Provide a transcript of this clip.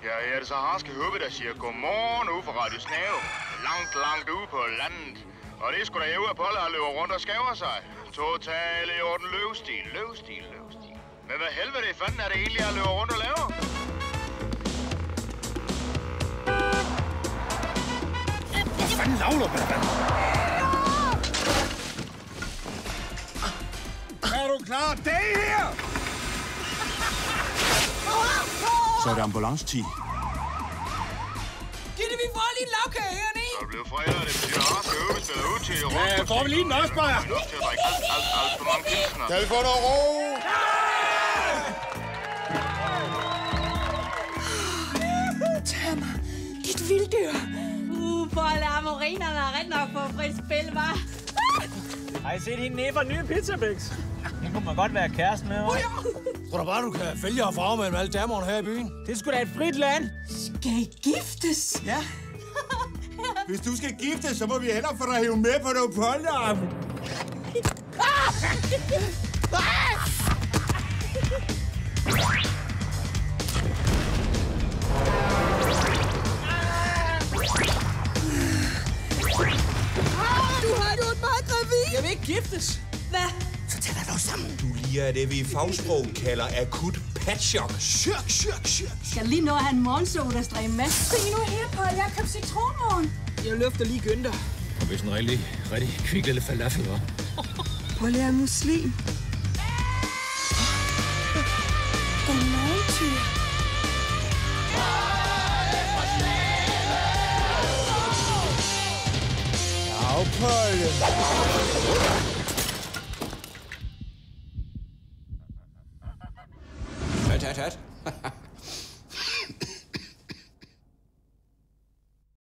Ja, jeg er det så harske hubbe, der siger godmorgen ude fra Radio Snave. Langt ude på landet. Og det er sgu da Eva Polle, der løber rundt og skæver sig. Total i orden løvstil. Men hvad helvede fanden er det egentlig, jeg løber rundt og laver? Hvad fanden lavler du, hvad? Er du klar? Det her! Så er det ambulancetid. Gitte, vi får lige en lavkage hernede. Så er det blevet fredag, det betyder, at Harske Hubbe spiller ud til rundt. Ja, får vi lige en nødsbajer? Vi er nødt til at drikke alt for mange pilsner. Kan vi få noget ro? Tag mig, dit vilddyr. Bolle amorinerne er ret nok på frit spil, hva'? Har I set hende nede fra nye Pizzabix? Den kunne man godt være kæreste med, hva'? Tror du bare, du kan vælge og farve mellem alle damerne her i byen? Det er sgu da et frit land. Skal I giftes? Ja. Hvis du skal giftes, så må vi hellere få dig hævet med på noget polterarm. Du har gjort mig gravid. Jeg vil ikke giftes. Hvad? Så tag dig dog sammen. Du liger det, vi i fagsprog kalder akut patchok. Shirk. Skal lige nå at have en morgensodastræm med. Se nu her, Paul. Jeg har købt citronmåne. Jeg løfter lige Günther. Og hvis en rigtig kvik lille falafel, var. Paul er muslim. Godmorgen, Tyr. Au, Polle. Tat.